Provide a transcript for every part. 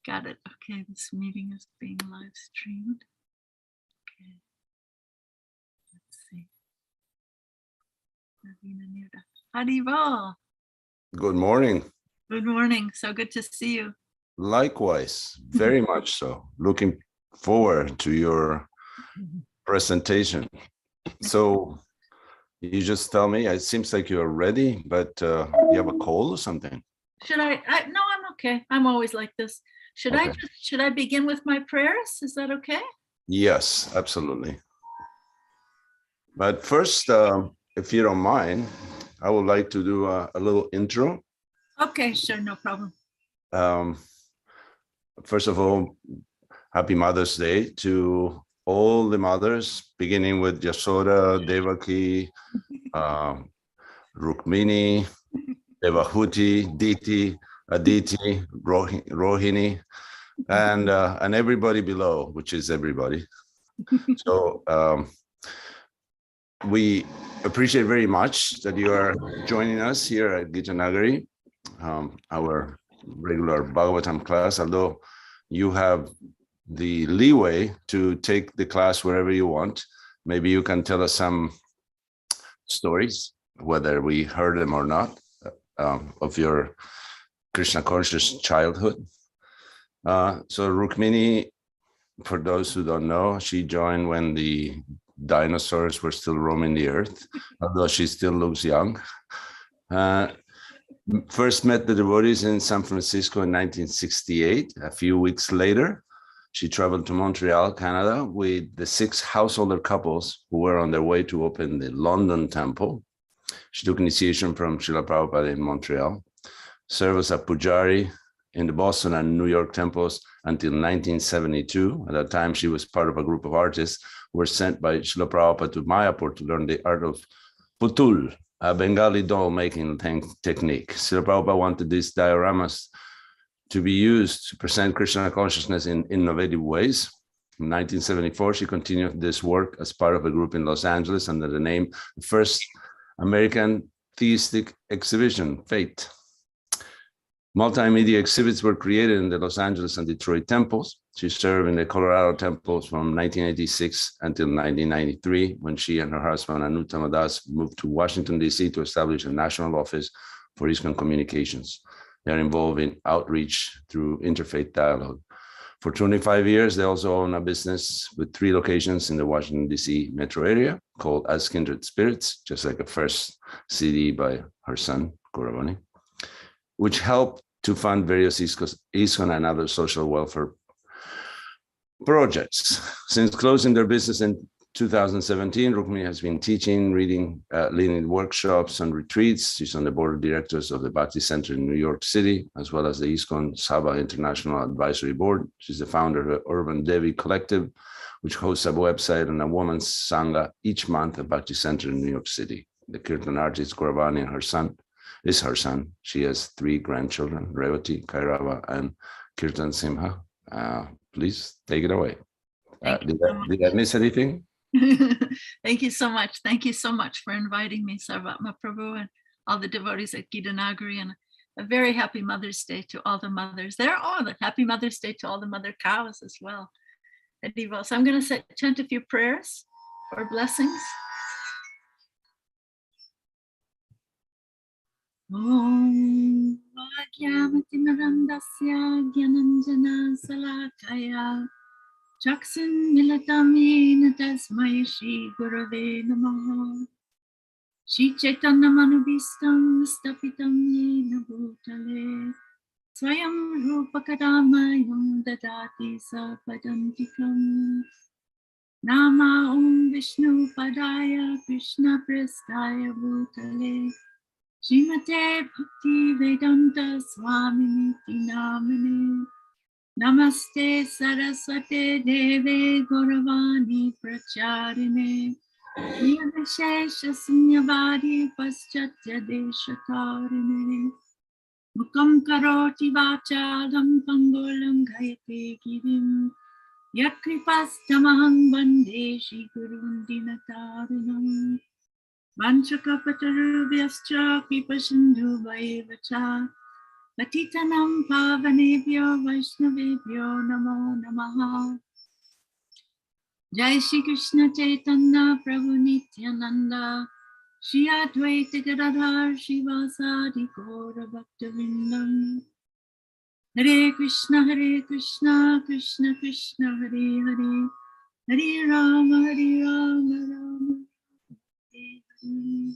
Got it. Okay, this meeting is being live streamed. Okay. Let's see. Haribol. Good morning. Good morning. So good to see you. Likewise, very much so. Looking forward to your presentation. So you just tell me, it seems like you're ready, but you have a cold or something? Should I no, I'm okay. I'm always like this. Should I begin with my prayers? Is that okay? Yes, absolutely. But first, if you don't mind, I would like to do a little intro. Okay, sure, no problem. First of all, happy Mother's Day to all the mothers, beginning with Yasoda, Devaki, Rukmini, Devahuti, Diti, Aditi, Rohini, and everybody below, which is everybody. So we appreciate very much that you are joining us here at Gita Nagari, our regular Bhagavatam class, although you have the leeway to take the class wherever you want. Maybe you can tell us some stories, whether we heard them or not, of your Krishna conscious childhood. So Rukmini, for those who don't know, she joined when the dinosaurs were still roaming the earth, although she still looks young. First met the devotees in San Francisco in 1968. A few weeks later, she traveled to Montreal, Canada, with the 6 householder couples who were on their way to open the London temple. She took initiation from Sheila Prabhupada in Montreal, served as a pujari in the Boston and New York temples until 1972. At that time, she was part of a group of artists who were sent by Sheila Prabhupada to Mayapur to learn the art of putul, a Bengali doll making technique. Sheila Prabhupada wanted these dioramas to be used to present Krishna consciousness in innovative ways. In 1974, she continued this work as part of a group in Los Angeles under the name First American Theistic Exhibition, FATE. Multimedia exhibits were created in the Los Angeles and Detroit temples. She served in the Colorado temples from 1986 until 1993, when she and her husband Anutama Das moved to Washington, D.C. to establish a national office for ISKCON communications. They are involved in outreach through interfaith dialogue. For 25 years, they also own a business with 3 locations in the Washington, D.C. metro area called As Kindred Spirits, just like a first CD by her son, Gauravani, which helped to fund various ISKCON and other social welfare projects. Since closing their business in 2017, Rukmini has been teaching, reading, leading workshops and retreats. She's on the board of directors of the Bhakti Center in New York City, as well as the ISKCON Sabha International Advisory Board. She's the founder of the Urban Devi Collective, which hosts a website and a woman's sangha each month at Bhakti Center in New York City. The Kirtan artist Gauravani and her son is her son. She has 3 grandchildren, Revati, Kairava, and Kirtan Simha. Please take it away. Did I miss anything? Thank you so much. Thank you so much for inviting me, Sarvatma Prabhu, and all the devotees at Gita Nagari, and a very happy Mother's Day to all the mothers. There are the happy Mother's Day to all the mother cows as well. So I'm going to chant a few prayers or blessings. Om Vagyamatimarandasya Gyananjana Salakaya Chaksun Milatamina Tasmai Shri Gurave Namaha Shri Chaitanya Manubhistam Stapitam Yena Bhutale Swayam Rupakadamayam Dadati Sapadantikam Nama Om Vishnu Padaya Krishna Prestaya Bhutale Srimate Bhakti Vedanta Swaminiti Namane Namaste Saraswate Deve Gauravani Pracharine Nirvishesha Sunyavadi Paschatya Deshatarine Mukam Karoti Vachalam Pangolam Gayate Girim Yakripastamaham Bande Shri Gurun Dinatarinam Vanchakapatarubhyascha Kripasindhu Vayevacha Patitanam Pavanebhyo Vaishnavebhyo Namo Namaha. Jai Shri Krishna Chaitanya Prabhu Nityananda Shri Advaita Gadadhar Shivasadi Gaura Bhaktivinoda. Hare Krishna, Krishna Krishna, Hare Hare, Hare Rama, Rama, Hare Hare.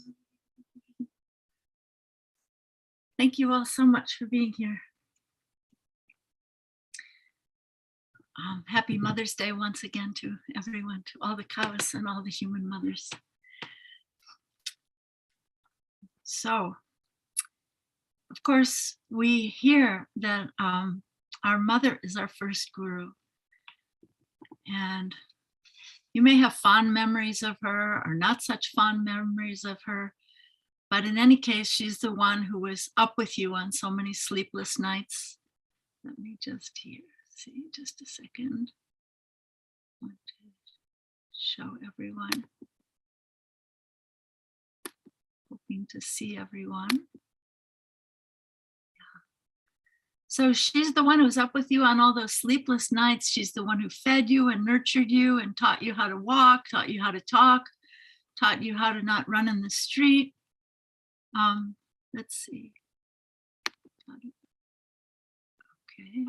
Thank you all so much for being here. Happy Mother's Day once again to everyone, to all the cows and all the human mothers. So, of course, we hear that our mother is our first guru. And you may have fond memories of her or not such fond memories of her. But in any case, she's the one who was up with you on so many sleepless nights. Let me just see just a second. I want to show everyone. Hoping to see everyone. So she's the one who's up with you on all those sleepless nights. She's the one who fed you and nurtured you and taught you how to walk, taught you how to talk, taught you how to not run in the street. Let's see. Okay.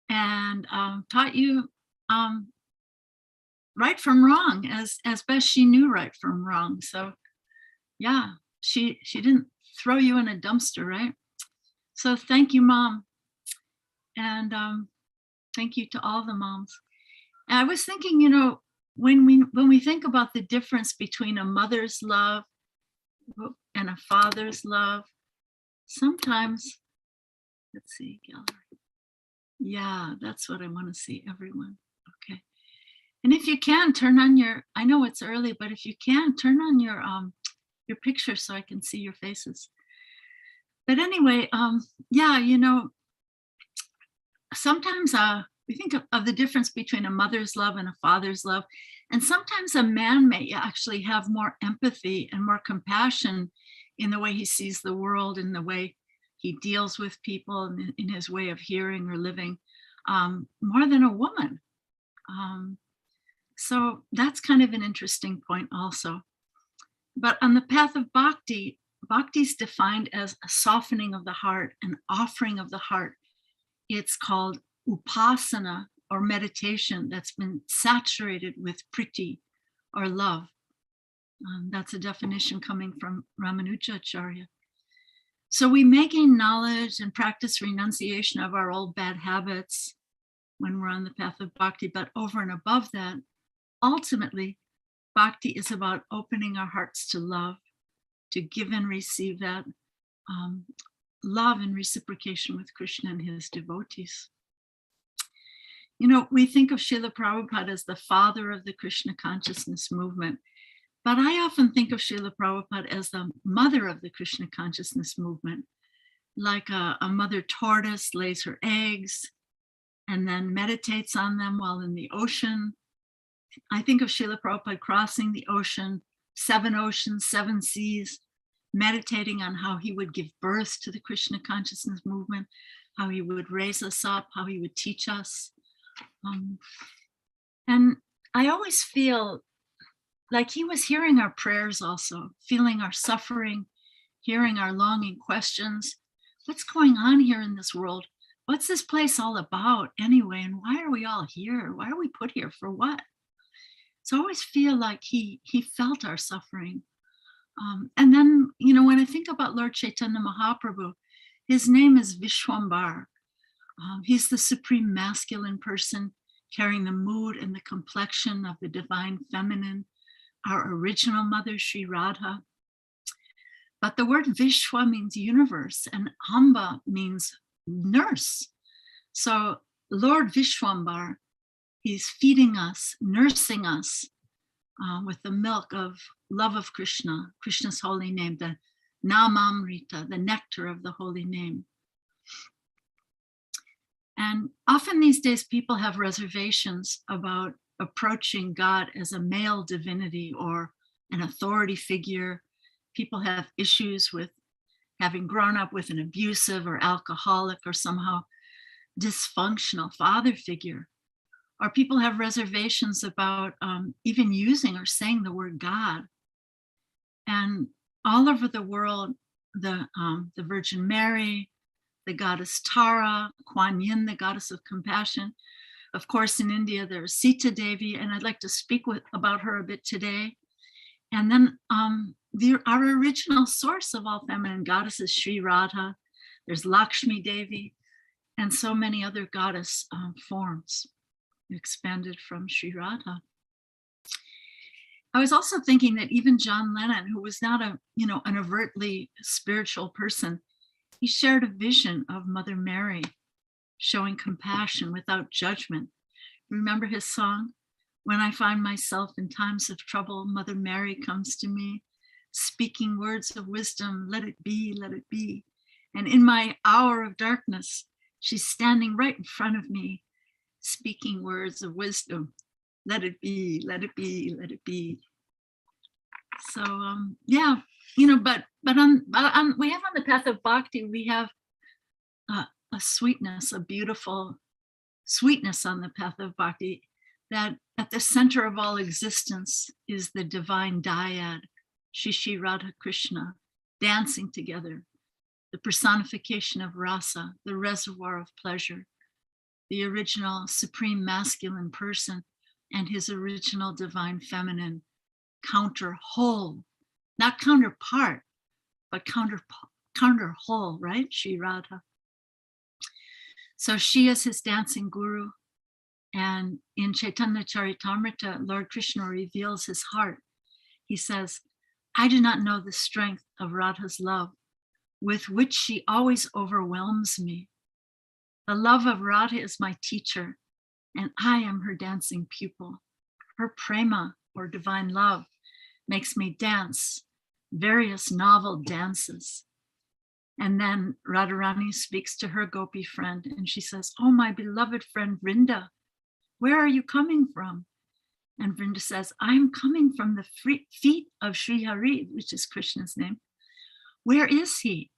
And taught you right from wrong as best she knew right from wrong. So yeah, she didn't throw you in a dumpster, right? So thank you, Mom. And thank you to all the moms. And I was thinking, you know, when we think about the difference between a mother's love and a father's love, sometimes, let's see, gallery. Yeah, that's what I want to see, everyone. Okay. And if you can, turn on your, I know it's early, but if you can, turn on your picture so I can see your faces. But anyway, yeah, you know, sometimes we think of the difference between a mother's love and a father's love. And sometimes a man may actually have more empathy and more compassion in the way he sees the world, in the way he deals with people, and in his way of hearing or living, more than a woman. So that's kind of an interesting point also. But on the path of bhakti, bhakti is defined as a softening of the heart, an offering of the heart. It's called upasana, or meditation that's been saturated with priti, or love. That's a definition coming from Ramanujacharya. So we may gain knowledge and practice renunciation of our old bad habits when we're on the path of bhakti, but over and above that, ultimately, bhakti is about opening our hearts to love, to give and receive that love and reciprocation with Krishna and his devotees. You know, we think of Srila Prabhupada as the father of the Krishna consciousness movement, but I often think of Srila Prabhupada as the mother of the Krishna consciousness movement, like a mother tortoise lays her eggs and then meditates on them while in the ocean. I think of Srila Prabhupada crossing the ocean, 7 oceans, 7 seas, meditating on how he would give birth to the Krishna consciousness movement, how he would raise us up, how he would teach us. And I always feel like he was hearing our prayers also, feeling our suffering, hearing our longing questions. What's going on here in this world? What's this place all about anyway? And why are we all here? Why are we put here for what? So I always feel like he felt our suffering. And then, you know, when I think about Lord Chaitanya Mahaprabhu, his name is Vishwambar. He's the supreme masculine person, carrying the mood and the complexion of the divine feminine, our original mother, Sri Radha. But the word Vishwa means universe, and Amba means nurse. So Lord Vishwambar, he's feeding us, nursing us with the milk of love of Krishna, Krishna's holy name, the Namamrita, the nectar of the holy name. And often these days, people have reservations about approaching God as a male divinity or an authority figure. People have issues with having grown up with an abusive or alcoholic or somehow dysfunctional father figure. Or people have reservations about even using or saying the word God. And all over the world, the Virgin Mary, the goddess Tara, Kuan Yin, the goddess of compassion. Of course, in India, there's Sita Devi, and I'd like to speak about her a bit today. And then our original source of all feminine goddesses, Sri Radha, there's Lakshmi Devi, and so many other goddess forms expanded from Sri Radha. I was also thinking that even John Lennon, who was not an overtly spiritual person, he shared a vision of Mother Mary showing compassion without judgment. Remember his song? When I find myself in times of trouble, Mother Mary comes to me, speaking words of wisdom, let it be, let it be. And in my hour of darkness, she's standing right in front of me, speaking words of wisdom. Let it be, let it be, let it be. So yeah, but we have on the path of bhakti, we have a sweetness, a beautiful sweetness on the path of bhakti, that at the center of all existence is the divine dyad, Shishi Radha Krishna, dancing together, the personification of rasa, the reservoir of pleasure, the original supreme masculine person and his original divine feminine counter whole, not counterpart, but counter whole, right? Shri Radha. So she is his dancing guru. And in Chaitanya Charitamrita, Lord Krishna reveals his heart. He says, I do not know the strength of Radha's love, with which she always overwhelms me. The love of Radha is my teacher, and I am her dancing pupil. Her prema, or divine love, makes me dance various novel dances. And then Radharani speaks to her gopi friend, and she says, oh, my beloved friend Vrinda, where are you coming from? And Vrinda says, I'm coming from the feet of Sri Hari, which is Krishna's name. Where is he?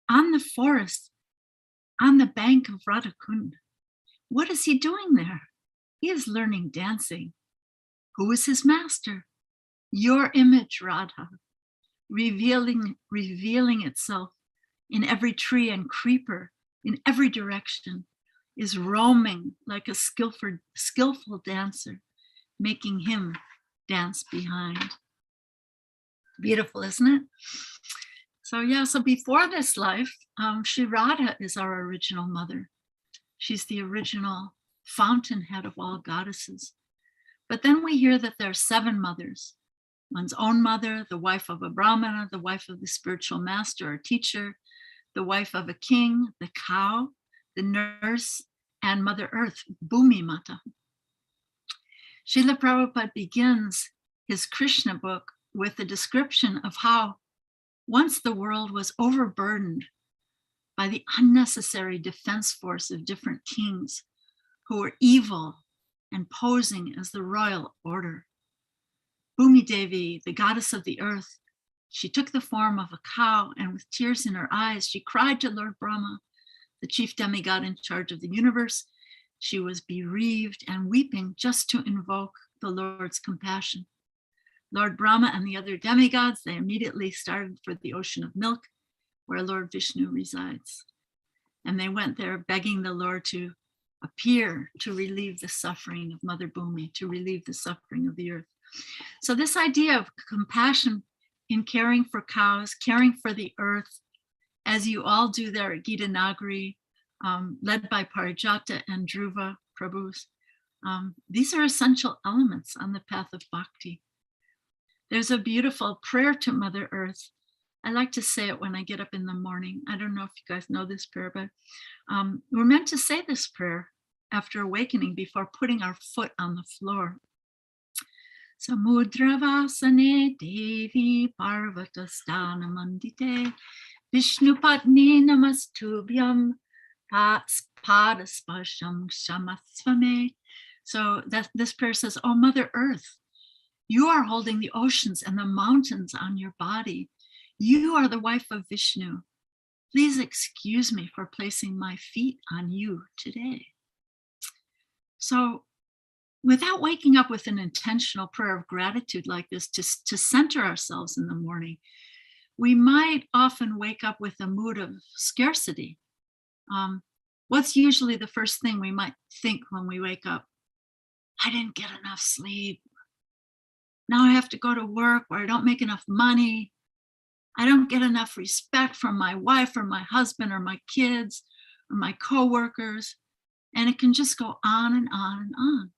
On the forest, on the bank of Radhakund. What is he doing there? He is learning dancing. Who is his master? Your image, Radha, revealing itself in every tree and creeper, in every direction, is roaming like a skillful dancer, making him dance behind. Beautiful, isn't it? So yeah, so before this life, Sri Radha is our original mother. She's the original fountainhead of all goddesses. But then we hear that there are 7 mothers. One's own mother, the wife of a brahmana, the wife of the spiritual master or teacher, the wife of a king, the cow, the nurse, and Mother Earth, Bhumi Mata. Srila Prabhupada begins his Krishna book with a description of how once the world was overburdened by the unnecessary defense force of different kings who were evil and posing as the royal order. Bhumi Devi, the goddess of the earth, she took the form of a cow, and with tears in her eyes, she cried to Lord Brahma, the chief demigod in charge of the universe. She was bereaved and weeping just to invoke the Lord's compassion. Lord Brahma and the other demigods, they immediately started for the ocean of milk, where Lord Vishnu resides. And they went there begging the Lord to appear to relieve the suffering of Mother Bhumi, to relieve the suffering of the earth. So this idea of compassion in caring for cows, caring for the earth, as you all do there at Gita Nagari, led by Parijata and Dhruva Prabhus, these are essential elements on the path of bhakti. There's a beautiful prayer to Mother Earth. I like to say it when I get up in the morning. I don't know if you guys know this prayer, but we're meant to say this prayer after awakening before putting our foot on the floor. Samudravasane Devi Parvatastana Mandite Vishnupatni Namastubhyam Padaspasham Shamasvame. So this prayer says, oh, Mother Earth, you are holding the oceans and the mountains on your body. You are the wife of Vishnu. Please excuse me for placing my feet on you today. So without waking up with an intentional prayer of gratitude like this to center ourselves in the morning, we might often wake up with a mood of scarcity. What's usually the first thing we might think when we wake up? I didn't get enough sleep. Now I have to go to work where I don't make enough money. I don't get enough respect from my wife or my husband or my kids or my coworkers. And it can just go on and on and on.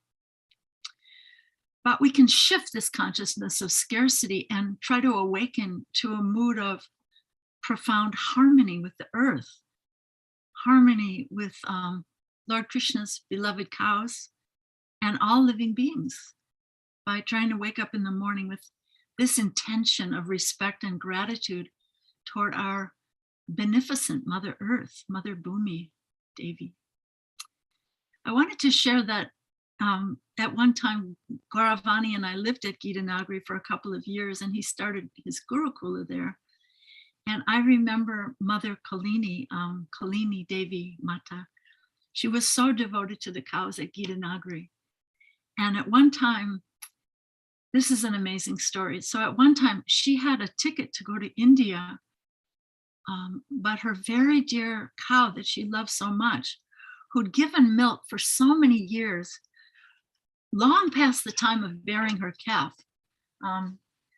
But we can shift this consciousness of scarcity and try to awaken to a mood of profound harmony with the earth, harmony with Lord Krishna's beloved cows and all living beings, by trying to wake up in the morning with this intention of respect and gratitude toward our beneficent Mother Earth, Mother Bhumi, Devi. I wanted to share that at one time, Gauravani and I lived at Gitanagari for a couple of years, and he started his Gurukula there. And I remember Mother Kalini, Kalini Devi Mata. She was so devoted to the cows at Gitanagari. And at one time, this is an amazing story. So at one time, she had a ticket to go to India, but her very dear cow that she loved so much, who'd given milk for so many years, long past the time of bearing her calf.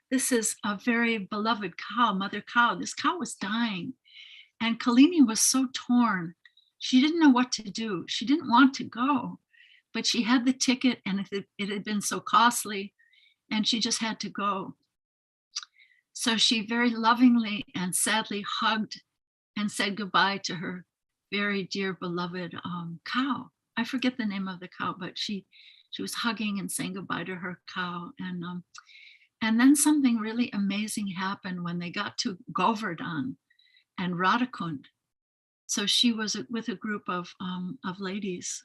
This is a very beloved cow, mother cow. This cow was dying, and Kalini was so torn. She didn't know what to do. She didn't want to go, but she had the ticket, and it had been so costly, and she just had to go. So she very lovingly and sadly hugged and said goodbye to her very dear beloved cow. I forget the name of the cow, but she was hugging and saying goodbye to her cow. And then something really amazing happened when they got to Govardhan and Radhakund. So she was with a group of ladies,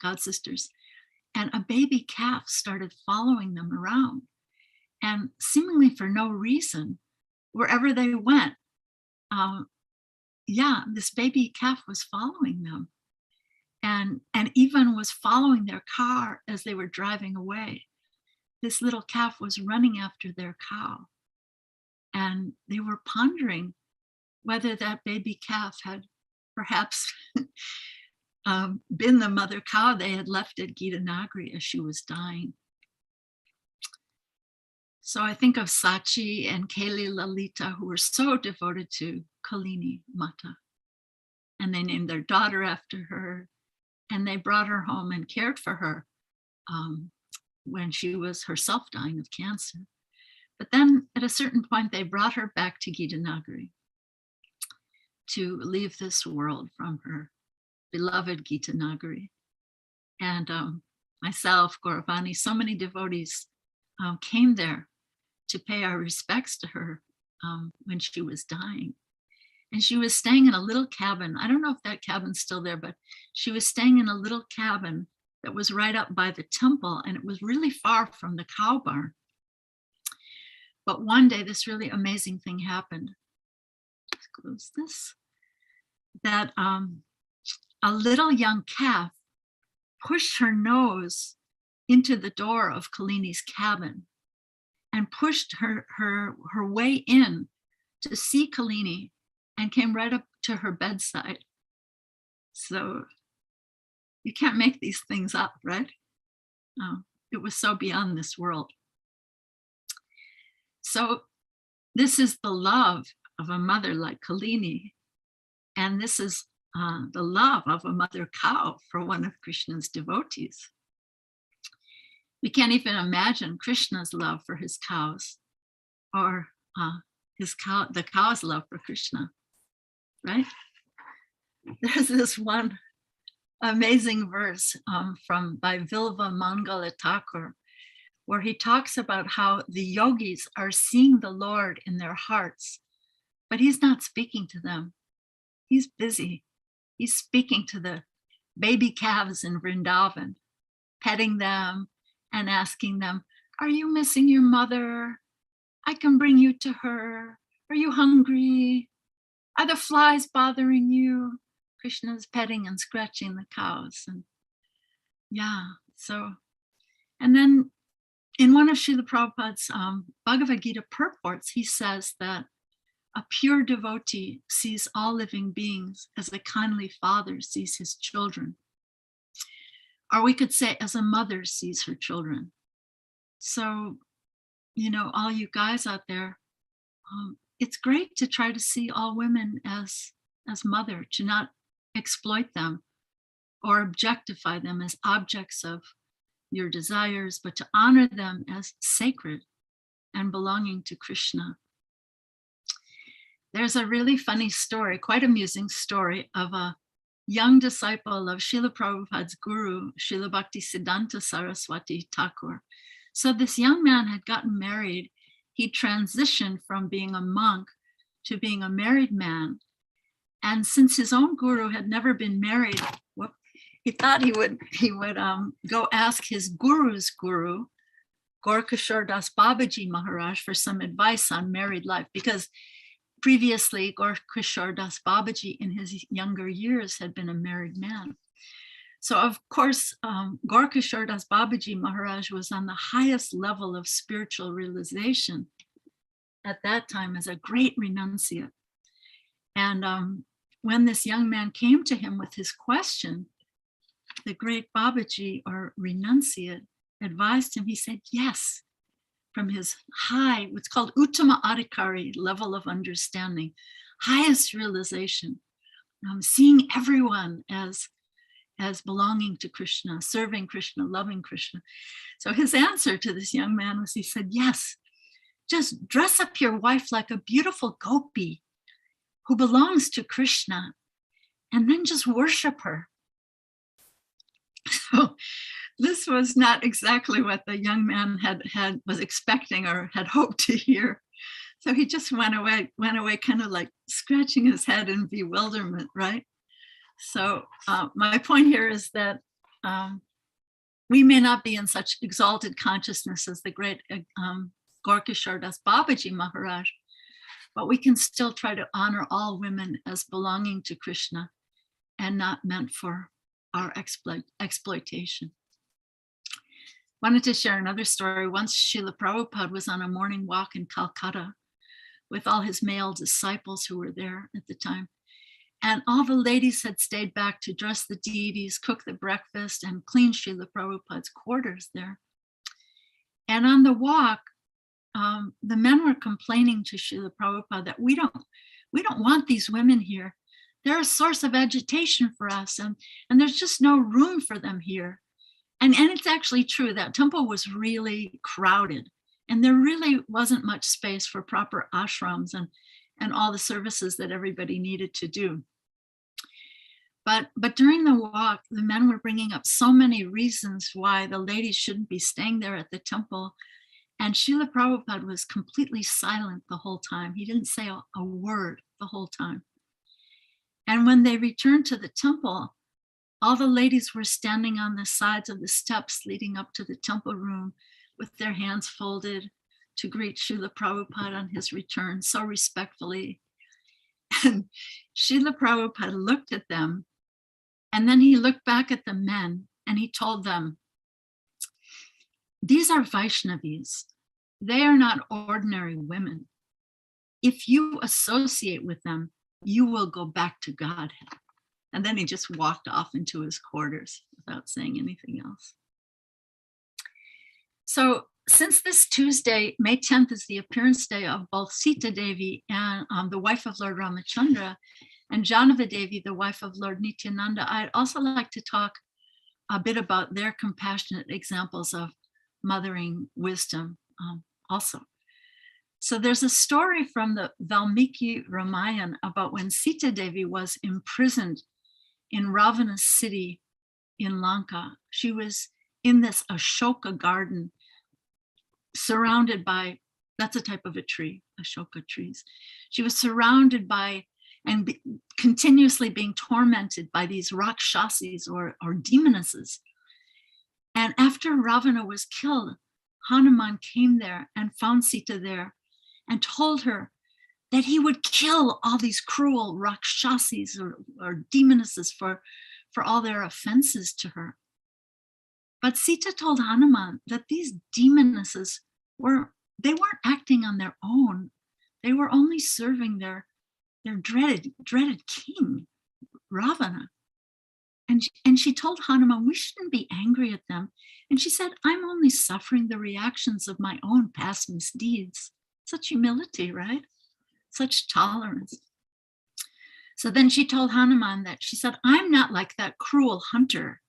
God sisters, and a baby calf started following them around. And seemingly for no reason, wherever they went, this baby calf was following them, and even was following their car as they were driving away. This little calf was running after their cow, and they were pondering whether that baby calf had perhaps been the mother cow they had left at Gitanagari as she was dying. So I think of Sachi and Kali Lalita, who were so devoted to Kalini Mata, and they named their daughter after her, and they brought her home and cared for her when she was herself dying of cancer. But then at a certain point, they brought her back to Gitanagari to leave this world from her beloved Gitanagari. And myself, Gauravani, so many devotees came there to pay our respects to her when she was dying. And she was staying in a little cabin. I don't know if that cabin's still there, but she was staying in a little cabin that was right up by the temple, and it was really far from the cow barn. But one day, this really amazing thing happened. Let's close this. That a little young calf pushed her nose into the door of Kalini's cabin and pushed her way in to see Kalini, and came right up to her bedside. So you can't make these things up, right? It was so beyond this world. So this is the love of a mother like Kalini, and this is the love of a mother cow for one of Krishna's devotees. We can't even imagine Krishna's love for his cows, or the cow's love for Krishna, right? There's this one amazing verse by Vilva Mangala Thakur, where he talks about how the yogis are seeing the Lord in their hearts, but he's not speaking to them. He's busy. He's speaking to the baby calves in Vrindavan, petting them and asking them, "Are you missing your mother? I can bring you to her. Are you hungry? Are the flies bothering you? Krishna's petting and scratching the cows. And yeah, so, and then in one of Srila Prabhupada's Bhagavad Gita purports, he says that a pure devotee sees all living beings as a kindly father sees his children. Or we could say as a mother sees her children. So, you know, all you guys out there, it's great to try to see all women as mother, to not exploit them or objectify them as objects of your desires, but to honor them as sacred and belonging to Krishna. There's a really funny story, quite amusing story, of a young disciple of Srila Prabhupada's guru, Srila Bhaktisiddhanta Saraswati Thakur. So this young man had gotten married. He transitioned from being a monk to being a married man. And since his own guru had never been married, he thought he would go ask his guru's guru, Gaur-Kishore Das Babaji Maharaj, for some advice on married life, because previously Gaur-Kishore Das Babaji in his younger years had been a married man. So of course, Gaur-Kishore Das Babaji Maharaj was on the highest level of spiritual realization at that time as a great renunciate. And when this young man came to him with his question, the great Babaji, or renunciate, advised him. He said yes, from his high, what's called Uttama Adhikari level of understanding, highest realization, seeing everyone as belonging to Krishna, serving Krishna, loving Krishna. So his answer to this young man was, he said, yes, just dress up your wife like a beautiful gopi who belongs to Krishna, and then just worship her. So this was not exactly what the young man was expecting or had hoped to hear. So he just went away kind of like scratching his head in bewilderment, right? So my point here is that we may not be in such exalted consciousness as the great Gaur-Kishore Das Babaji Maharaj, but we can still try to honor all women as belonging to Krishna and not meant for our exploitation. Wanted to share another story. Once Srila Prabhupada was on a morning walk in Calcutta with all his male disciples who were there at the time. And all the ladies had stayed back to dress the deities, cook the breakfast, and clean Srila Prabhupada's quarters there. And on the walk, the men were complaining to Srila Prabhupada that we don't want these women here. They're a source of agitation for us, and there's just no room for them here. And it's actually true, that temple was really crowded, and there really wasn't much space for proper ashrams and all the services that everybody needed to do. But during the walk, the men were bringing up so many reasons why the ladies shouldn't be staying there at the temple. And Srila Prabhupada was completely silent the whole time. He didn't say a word the whole time. And when they returned to the temple, all the ladies were standing on the sides of the steps leading up to the temple room with their hands folded to greet Srila Prabhupada on his return so respectfully. And Srila Prabhupada looked at them, and then he looked back at the men and he told them, these are Vaishnavis. They are not ordinary women. If you associate with them, you will go back to Godhead. And then he just walked off into his quarters without saying anything else. So since this Tuesday, May 10th, is the appearance day of both Sita Devi, and the wife of Lord Ramachandra, and Janava Devi, the wife of Lord Nityananda, I'd also like to talk a bit about their compassionate examples of mothering wisdom also. So there's a story from the Valmiki Ramayana about when Sita Devi was imprisoned in Ravana's city in Lanka. She was in this Ashoka garden surrounded by, that's a type of a tree, Ashoka trees. She was surrounded by and continuously being tormented by these Rakshasis or demonesses. And after Ravana was killed, Hanuman came there and found Sita there and told her that he would kill all these cruel rakshasis or demonesses for all their offenses to her. But Sita told Hanuman that these demonesses weren't acting on their own. They were only serving their dreaded king, Ravana. And she told Hanuman, we shouldn't be angry at them. And she said, I'm only suffering the reactions of my own past misdeeds. Such humility, right? Such tolerance. So then she told Hanuman that, she said, I'm not like that cruel hunter.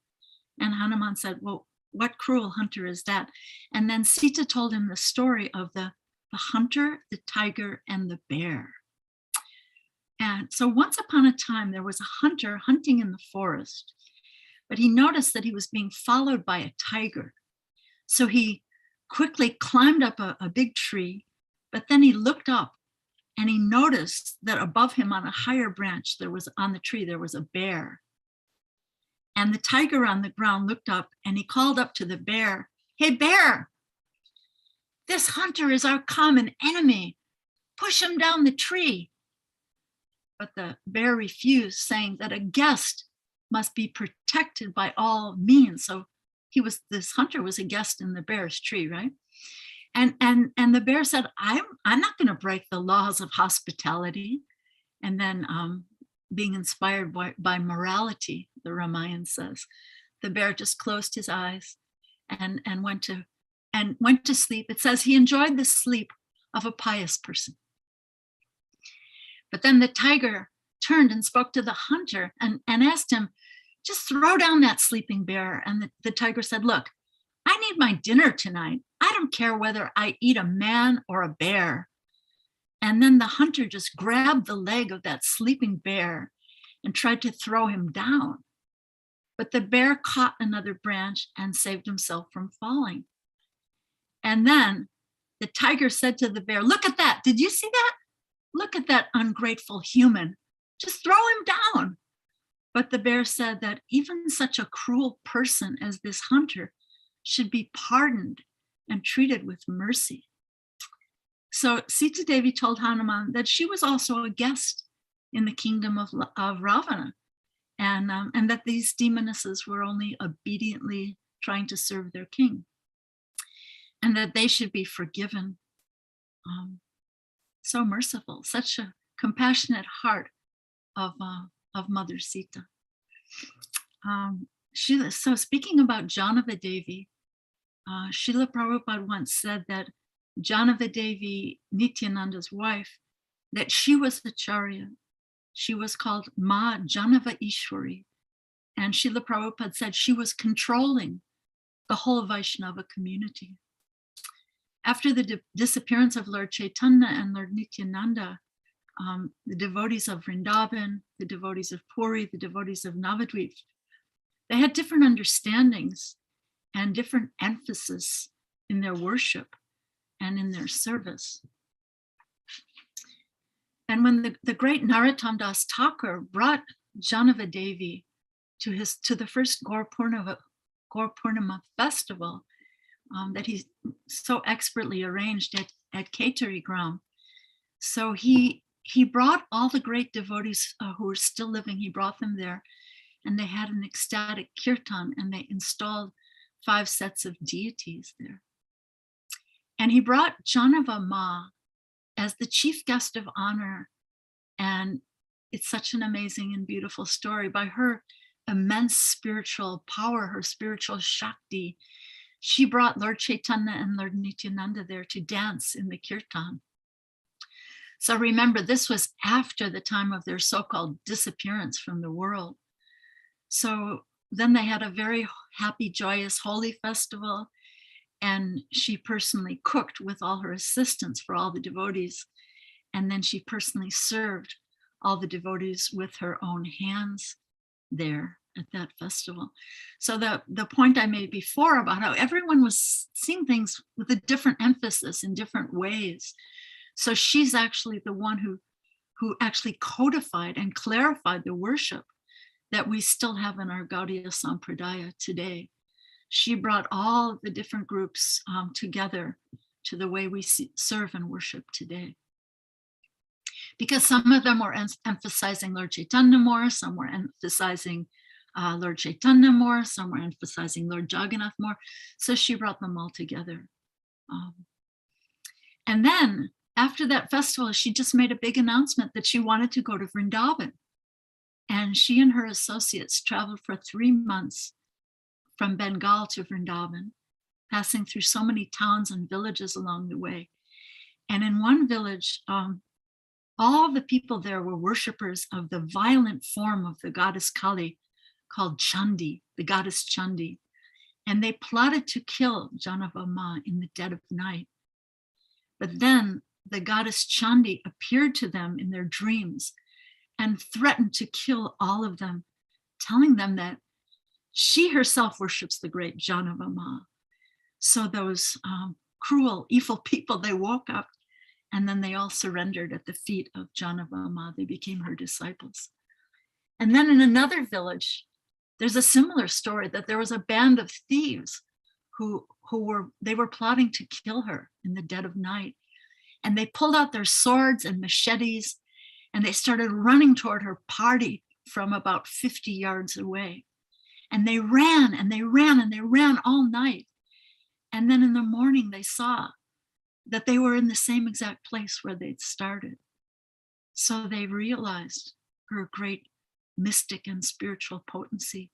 And Hanuman said, well, what cruel hunter is that? And then Sita told him the story of the hunter, the tiger, and the bear. And so once upon a time, there was a hunter hunting in the forest, but he noticed that he was being followed by a tiger. So he quickly climbed up a big tree, but then he looked up and he noticed that above him on a higher branch, on the tree, there was a bear. And the tiger on the ground looked up and he called up to the bear, hey bear, this hunter is our common enemy. Push him down the tree. But the bear refused, saying that a guest must be protected by all means. So this hunter was a guest in the bear's tree, right? And the bear said, I'm not going to break the laws of hospitality. And then being inspired by morality, the Ramayana says, the bear just closed his eyes and went to sleep. It says he enjoyed the sleep of a pious person. But then the tiger turned and spoke to the hunter and asked him, just throw down that sleeping bear. And the tiger said, look, I need my dinner tonight. I don't care whether I eat a man or a bear. And then the hunter just grabbed the leg of that sleeping bear and tried to throw him down. But the bear caught another branch and saved himself from falling. And then the tiger said to the bear, look at that. Did you see that? Look at that ungrateful human. Just throw him down. But the bear said that even such a cruel person as this hunter should be pardoned and treated with mercy. So Sita Devi told Hanuman that she was also a guest in the kingdom of Ravana, and that these demonesses were only obediently trying to serve their king, and that they should be forgiven. So merciful, such a compassionate heart of Mother Sita. Sheila, so speaking about Janava Devi, Sheila Prabhupada once said that Janava Devi, Nityananda's wife, that she was Acharya. She was called Ma Janava Ishwari. And Sheila Prabhupada said she was controlling the whole Vaishnava community. After the disappearance of Lord Chaitanya and Lord Nityananda, the devotees of Vrindavan, the devotees of Puri, the devotees of Navadvip, they had different understandings and different emphasis in their worship and in their service. And when the great Narottam Das Thakur brought Janava Devi to the first Gaur Purnima festival that he so expertly arranged at Ketari Gram, so he brought all the great devotees who were still living, he brought them there, and they had an ecstatic kirtan, and they installed 5 sets of deities there. And he brought Janava Ma as the chief guest of honor. And it's such an amazing and beautiful story. By her immense spiritual power, her spiritual Shakti, she brought Lord Chaitanya and Lord Nityananda there to dance in the kirtan. So remember, this was after the time of their so-called disappearance from the world. So then they had a very happy, joyous, holy festival. And she personally cooked with all her assistants for all the devotees. And then she personally served all the devotees with her own hands there at that festival. So the point I made before about how everyone was seeing things with a different emphasis in different ways. So she's actually the one who actually codified and clarified the worship that we still have in our Gaudiya Sampradaya today. She brought all the different groups together to the way we serve and worship today. because some of them were emphasizing Lord Chaitanya more, some were emphasizing Lord Chaitanya more, some were emphasizing Lord Jagannath more. So she brought them all together. And then after that festival, she just made a big announcement that she wanted to go to Vrindavan. And she and her associates traveled for 3 months from Bengal to Vrindavan, passing through so many towns and villages along the way. And in one village, all the people there were worshippers of the violent form of the goddess Kali, called Chandi, the goddess Chandi. And they plotted to kill Janava Ma in the dead of night. But then the goddess Chandi appeared to them in their dreams and threatened to kill all of them, telling them that she herself worships the great Janava Ma. So those cruel, evil people, they woke up and then they all surrendered at the feet of Janava Ma. They became her disciples. And then in another village, there's a similar story that there was a band of thieves who were plotting to kill her in the dead of night. And they pulled out their swords and machetes and they started running toward her party from about 50 yards away. And they ran and they ran and they ran all night. And then in the morning, they saw that they were in the same exact place where they'd started. So they realized her great mystic and spiritual potency,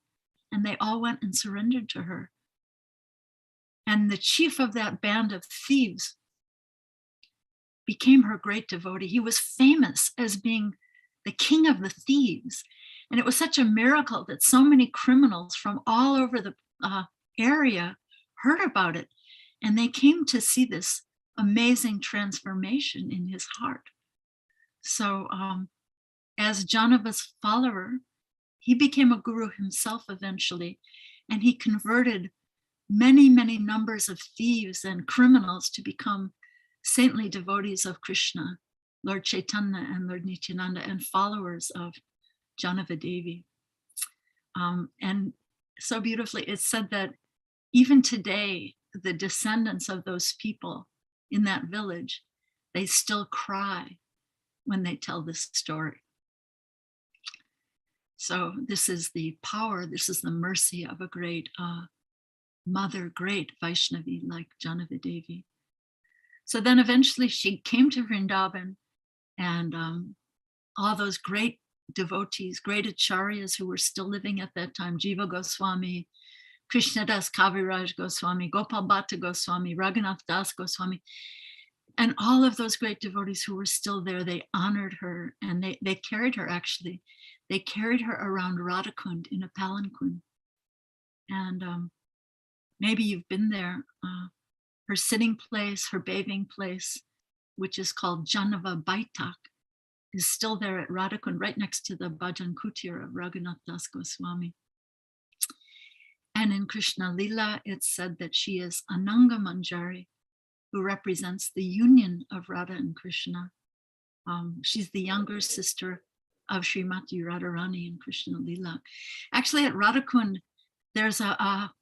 and they all went and surrendered to her. And the chief of that band of thieves became her great devotee. He was famous as being the king of the thieves. And it was such a miracle that so many criminals from all over the area heard about it. And they came to see this amazing transformation in his heart. So as Janava's follower, he became a guru himself eventually, and he converted many, many numbers of thieves and criminals to become saintly devotees of Krishna, Lord Chaitanya and Lord Nityananda, and followers of Janava Devi. And so beautifully, it's said that even today, the descendants of those people in that village, they still cry when they tell this story. So this is the power, this is the mercy of a great mother, great Vaishnavi like Janava Devi. So then eventually she came to Vrindavan, and all those great devotees, great acharyas who were still living at that time, Jiva Goswami, Krishnadas Kaviraj Goswami, Gopal Bhatta Goswami, Raghunath Das Goswami, and all of those great devotees who were still there, they honored her, and they carried her actually. They carried her around Radhakund in a palanquin. And maybe you've been there. Her sitting place, her bathing place, which is called Janava Baitak, is still there at Radhakund, right next to the Bhajan Kutir of Raghunath Das Goswami. And in Krishna Lila, it's said that she is Ananga Manjari, who represents the union of Radha and Krishna. She's the younger sister of Srimati Radharani in Krishna Lila. Actually, at Radhakund, there's a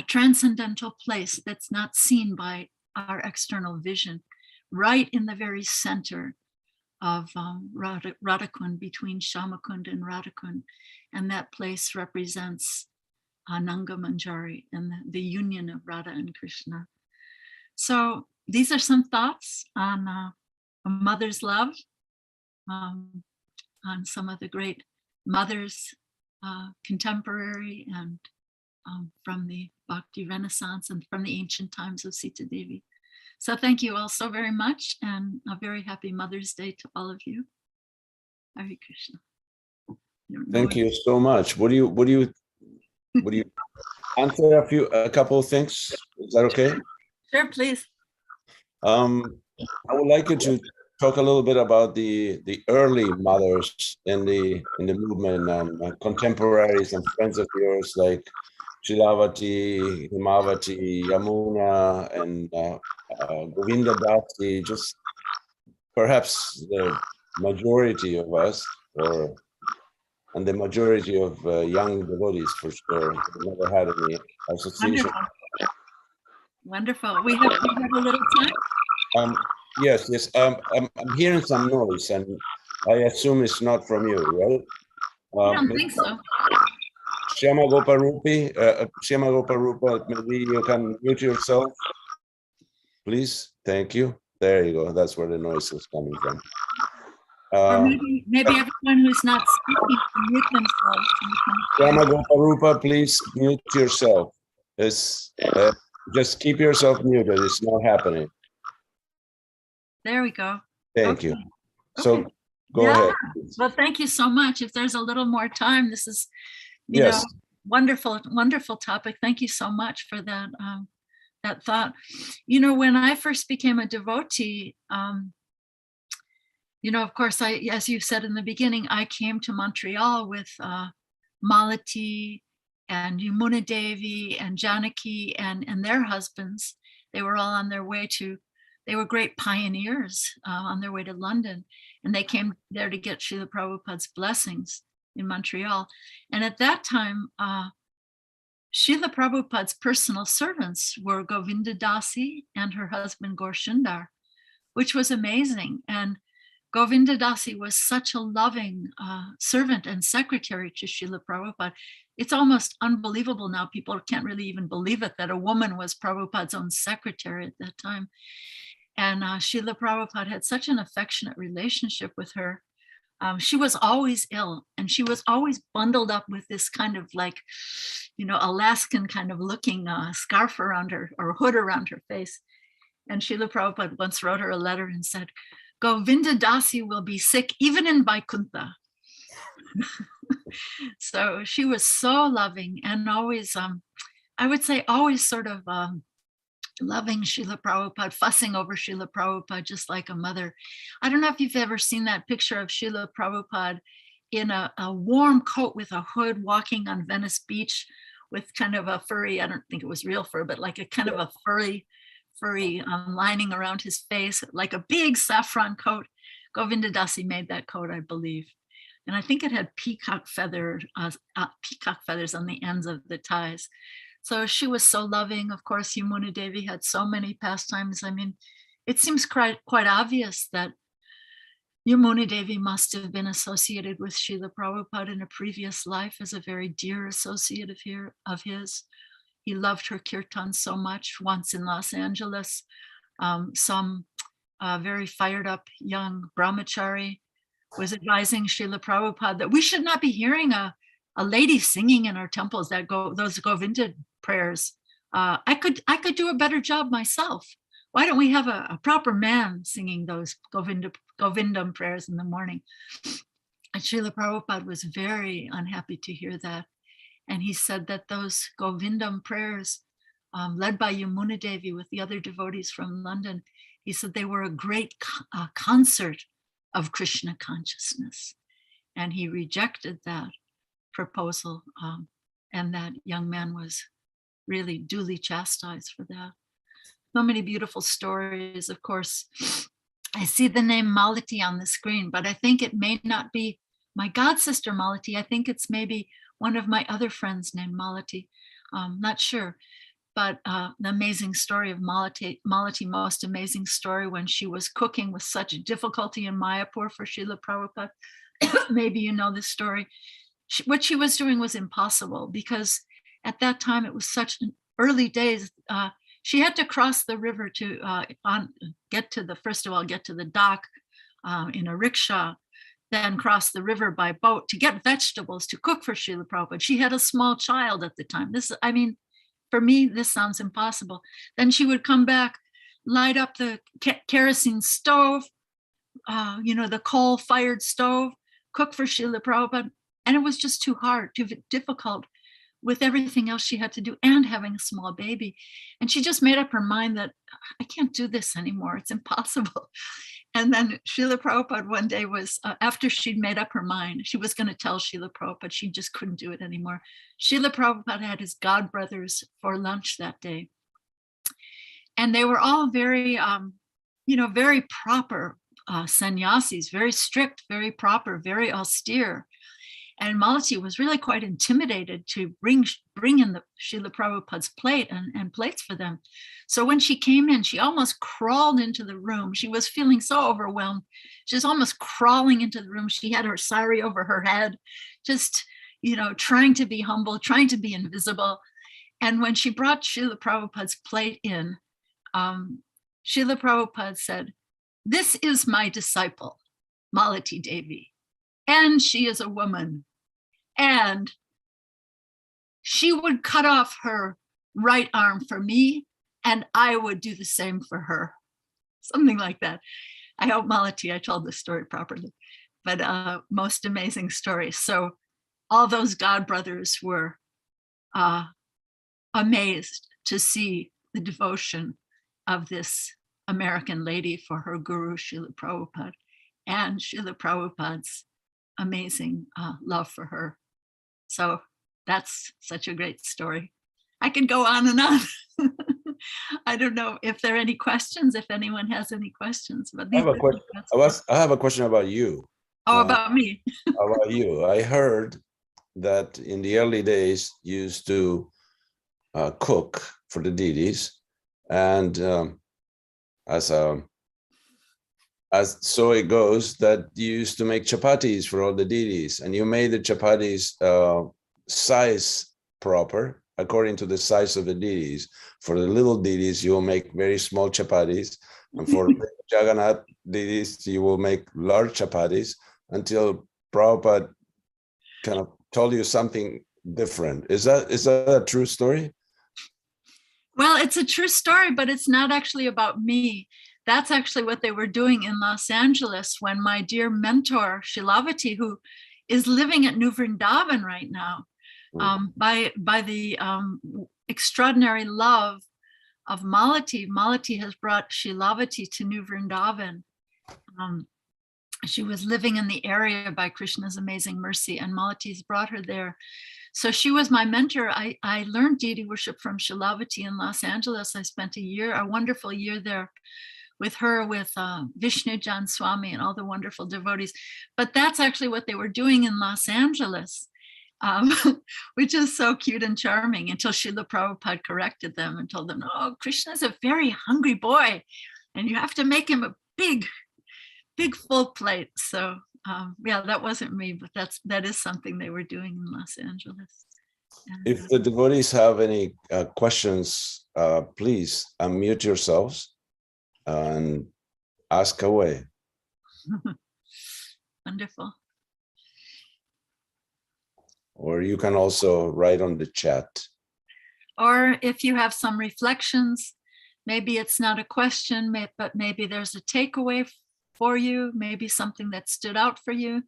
transcendental place that's not seen by our external vision, right in the very center of Radhakund, between Shamakund and Radhakund. And that place represents Ananga Manjari and the union of Radha and Krishna. So these are some thoughts on a mother's love, on some of the great mothers, contemporary and from the Bhakti Renaissance and from the ancient times of Sita Devi. So thank you all so very much, and a very happy Mother's Day to all of you. Hare Krishna. Thank you so much. Would you answer a couple of things? Is that okay? Sure, please. I would like you to talk a little bit about the early mothers in the movement, and contemporaries and friends of yours like Shilavati, Himavati, Yamuna, and Govinda Dasi, just perhaps the majority of us, and the majority of young devotees for sure, never had any association. Wonderful. Wonderful. We have a little time. Yes, yes. I'm hearing some noise, and I assume it's not from you, right? I don't think so. Shama Goparupi, Shama Goparupa, maybe you can mute yourself, please. Thank you. There you go. That's where the noise is coming from. Or maybe everyone who's not speaking can mute themselves. Shama Goparupa, please mute yourself. It's, just keep yourself muted. It's not happening. There we go. Thank you. So Okay. go ahead. Please. Well, thank you so much. If there's a little more time, this is, you Yes. know, wonderful, wonderful topic. Thank you so much for that, that thought. You know, when I first became a devotee, you know, of course, as you said in the beginning, I came to Montreal with Malati and Yamuna Devi and Janaki and their husbands. They were all on their way to, they were great pioneers on their way to London. And they came there to get Srila Prabhupada's blessings in Montreal. And at that time, Srila Prabhupada's personal servants were Govinda Dasi and her husband Gaur Sundar, which was amazing. And Govinda Dasi was such a loving servant and secretary to Srila Prabhupada. It's almost unbelievable now. People can't really even believe it that a woman was Prabhupada's own secretary at that time. And Srila Prabhupada had such an affectionate relationship with her. She was always ill, and she was always bundled up with this kind of like, you know, Alaskan kind of looking scarf around her or hood around her face. And Srila Prabhupada once wrote her a letter and said, Govinda Dasi will be sick even in Vaikuntha. So she was so loving and always, I would say always sort of loving Srila Prabhupada, fussing over Srila Prabhupada, just like a mother. I don't know if you've ever seen that picture of Srila Prabhupada in a warm coat with a hood walking on Venice Beach with kind of a furry, I don't think it was real fur, but like a kind of a furry lining around his face, like a big saffron coat. Govinda Dasi made that coat, I believe. And I think it had peacock feathers on the ends of the ties. So she was so loving. Of course, Yamuna Devi had so many pastimes. I mean, it seems quite obvious that Yamuna Devi must have been associated with Srila Prabhupada in a previous life as a very dear associate of his. He loved her kirtan so much. Once in Los Angeles, some very fired up young brahmachari was advising Srila Prabhupada that we should not be hearing a lady singing in our temples that those Govinda prayers. I could do a better job myself. Why don't we have a proper man singing those Govindam prayers in the morning? And Srila Prabhupada was very unhappy to hear that. And he said that those Govindam prayers, led by Yamuna Devi with the other devotees from London, he said they were a great concert of Krishna consciousness. And he rejected that proposal. And that young man was really duly chastised for that. So many beautiful stories, of course. I see the name Malati on the screen, but I think it may not be my god sister Malati. I think it's maybe one of my other friends named Malati. Not sure, but the amazing story of Malati, most amazing story when she was cooking with such difficulty in Mayapur for Srila Prabhupada. Maybe you know this story. What she was doing was impossible because at that time it was such early days. She had to cross the river to get to the dock in a rickshaw, then cross the river by boat to get vegetables to cook for Srila Prabhupada. She had a small child at the time. I mean, for me, this sounds impossible. Then she would come back, light up the kerosene stove, the coal-fired stove, cook for Srila Prabhupada. And it was just too hard, too difficult with everything else she had to do and having a small baby. And she just made up her mind that I can't do this anymore. It's impossible. And then Srila Prabhupada one day was, after she'd made up her mind, she was going to tell Srila Prabhupada she just couldn't do it anymore. Srila Prabhupada had his godbrothers for lunch that day. And they were all very, very proper sannyasis, very strict, very proper, very austere. And Malati was really quite intimidated to bring in the Srila Prabhupada's plate and plates for them. So when she came in, she almost crawled into the room. She was feeling so overwhelmed. She was almost crawling into the room. She had her sari over her head, just, trying to be humble, trying to be invisible. And when she brought Srila Prabhupada's plate in, Srila Prabhupada said, "This is my disciple, Malati Devi, and she is a woman. And she would cut off her right arm for me, and I would do the same for her." Something like that. I hope, Malati, I told the story properly, but most amazing story. So all those God brothers were amazed to see the devotion of this American lady for her guru, Srila Prabhupada, and Srila Prabhupada's amazing love for her. So that's such a great story. I can go on and on. I don't know if there are any questions, if anyone has any questions. But I have a question. I have a question about you. Oh, about me. About you. I heard that in the early days you used to cook for the deities, and as so it goes that you used to make chapatis for all the deities, and you made the chapatis size proper according to the size of the deities. For the little deities, you will make very small chapatis, and for Jagannath deities, you will make large chapatis, until Prabhupada kind of told you something different. Is that a true story? Well, it's a true story, but it's not actually about me. That's actually what they were doing in Los Angeles when my dear mentor, Shilavati, who is living at New Vrindavan right now, by the extraordinary love of Malati. Malati has brought Shilavati to New Vrindavan. She was living in the area by Krishna's amazing mercy, and Malati's brought her there. So she was my mentor. I learned deity worship from Shilavati in Los Angeles. I spent a wonderful year there with her, with Vishnu Jan Swami and all the wonderful devotees. But that's actually what they were doing in Los Angeles, which is so cute and charming, until Srila Prabhupada corrected them and told them, "Oh, Krishna's a very hungry boy, and you have to make him a big full plate." So yeah, that wasn't me, but that is something they were doing in Los Angeles. And, if the devotees have any questions, please unmute yourselves and ask away. Wonderful. Or you can also write on the chat. Or if you have some reflections, maybe it's not a question, but maybe there's a takeaway for you, maybe something that stood out for you,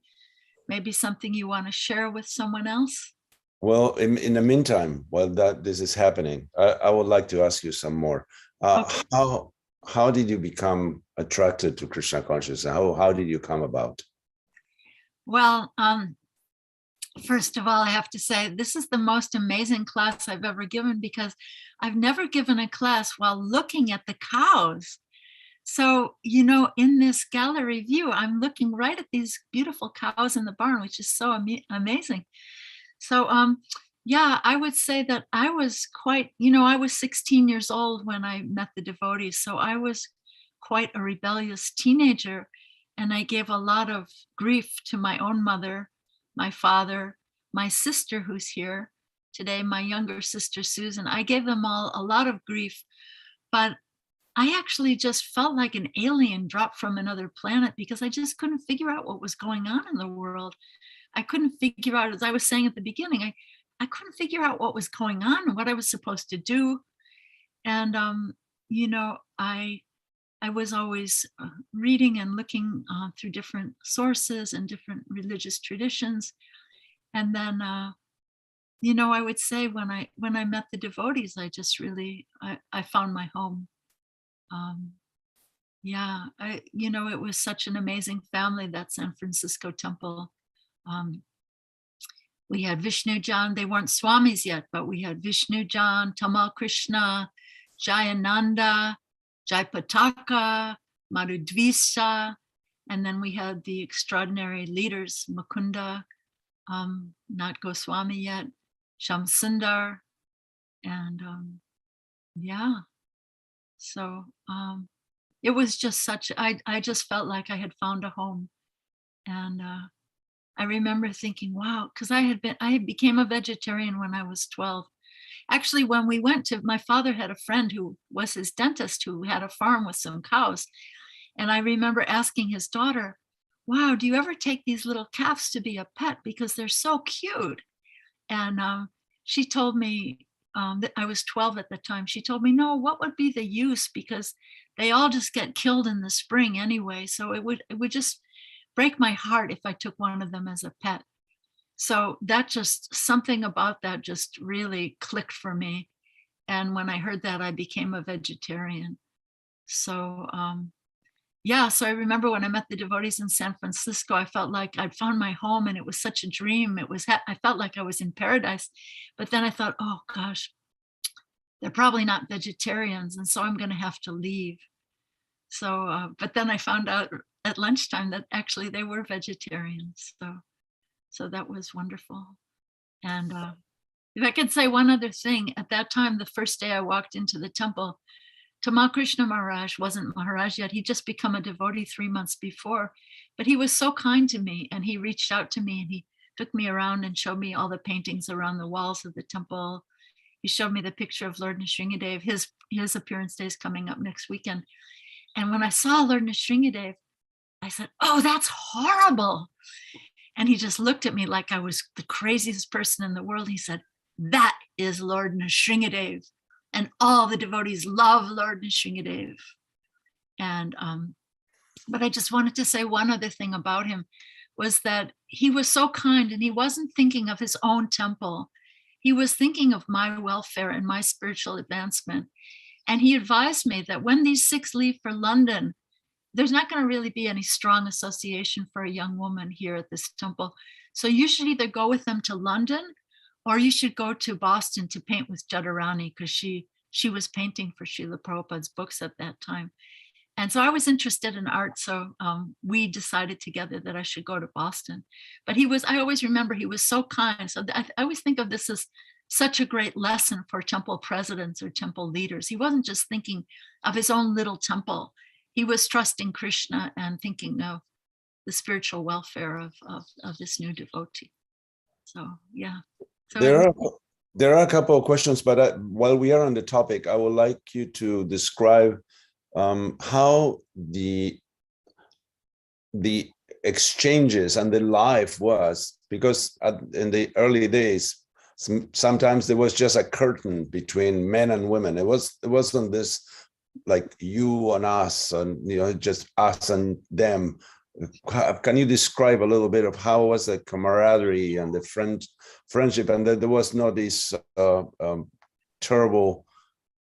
maybe something you want to share with someone else. Well, in the meantime, while this is happening, I would like to ask you some more. Okay. How did you become attracted to Krishna consciousness? How did you come about? Well, first of all, I have to say, this is the most amazing class I've ever given, because I've never given a class while looking at the cows. So, in this gallery view, I'm looking right at these beautiful cows in the barn, which is so amazing. So, yeah, I would say that I was quite, I was 16 years old when I met the devotees. So I was quite a rebellious teenager, and I gave a lot of grief to my own mother, my father, my sister who's here today, my younger sister, Susan. I gave them all a lot of grief, but I actually just felt like an alien dropped from another planet, because I just couldn't figure out what was going on in the world. I couldn't figure out, as I was saying at the beginning, I couldn't figure out what was going on and what I was supposed to do. And, I was always reading and looking through different sources and different religious traditions. And then, I would say when I met the devotees, I just really, I found my home. Yeah, it was such an amazing family, that San Francisco temple. We had Vishnu Jan, they weren't Swamis yet, but we had Vishnu Jan, Tamal Krishna, Jayananda, Jaipataka, Madhudvisa, and then we had the extraordinary leaders, Mukunda, not Goswami yet, Shamsundar, and yeah. So it was just I just felt like I had found a home. And I remember thinking, wow, because I became a vegetarian when I was 12. Actually, when we went to, my father had a friend who was his dentist who had a farm with some cows. And I remember asking his daughter, wow, do you ever take these little calves to be a pet? Because they're so cute. And she told me, that I was 12 at the time. She told me, no, what would be the use? Because they all just get killed in the spring anyway. So it would just break my heart if I took one of them as a pet. So that just, something about that just really clicked for me. And when I heard that, I became a vegetarian. So yeah, so I remember when I met the devotees in San Francisco, I felt like I'd found my home, and it was such a dream. I felt like I was in paradise. But then I thought, oh gosh, they're probably not vegetarians, and so I'm going to have to leave. So, but then I found out at lunchtime that actually they were vegetarians. So that was wonderful. And if I could say one other thing, at that time, the first day I walked into the temple, Tamal Krishna Maharaj wasn't Maharaj yet. He'd just become a devotee 3 months before, but he was so kind to me, and he reached out to me, and he took me around and showed me all the paintings around the walls of the temple. He showed me the picture of Lord Nrsingadev. His appearance day is coming up next weekend. And when I saw Lord Nrsingadev, I said, oh, that's horrible. And he just looked at me like I was the craziest person in the world. He said, that is Lord Nrsingadev. And all the devotees love Lord Nrsingadev. And but I just wanted to say one other thing about him, was that he was so kind, and he wasn't thinking of his own temple. He was thinking of my welfare and my spiritual advancement. And he advised me that when these 6 leave for London, there's not going to really be any strong association for a young woman here at this temple. So you should either go with them to London, or you should go to Boston to paint with Jadharani, because she was painting for Sheila Prabhupada's books at that time. And so I was interested in art. So we decided together that I should go to Boston. But I always remember he was so kind. So I always think of this as such a great lesson for temple presidents or temple leaders. He wasn't just thinking of his own little temple. He was trusting Krishna and thinking of the spiritual welfare of this new devotee. So, yeah. So there are a couple of questions, but while we are on the topic, I would like you to describe how the exchanges and the life was, because in the early days, sometimes there was just a curtain between men and women. It wasn't this like you and us, and just us and them. Can you describe a little bit of how was the camaraderie and the friendship, and that there was no this terrible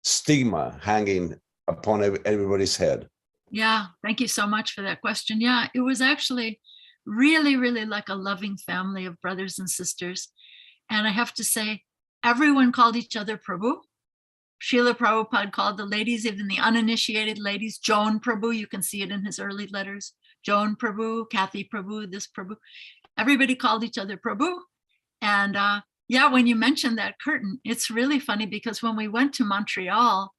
stigma hanging upon everybody's head? Yeah, thank you so much for that question. Yeah, it was actually really, really like a loving family of brothers and sisters. And I have to say, everyone called each other Prabhu. Srila Prabhupada called the ladies, even the uninitiated ladies, Joan Prabhu. You can see it in his early letters. Joan Prabhu, Kathy Prabhu, this Prabhu. Everybody called each other Prabhu. And yeah, when you mentioned that curtain, it's really funny, because when we went to Montreal,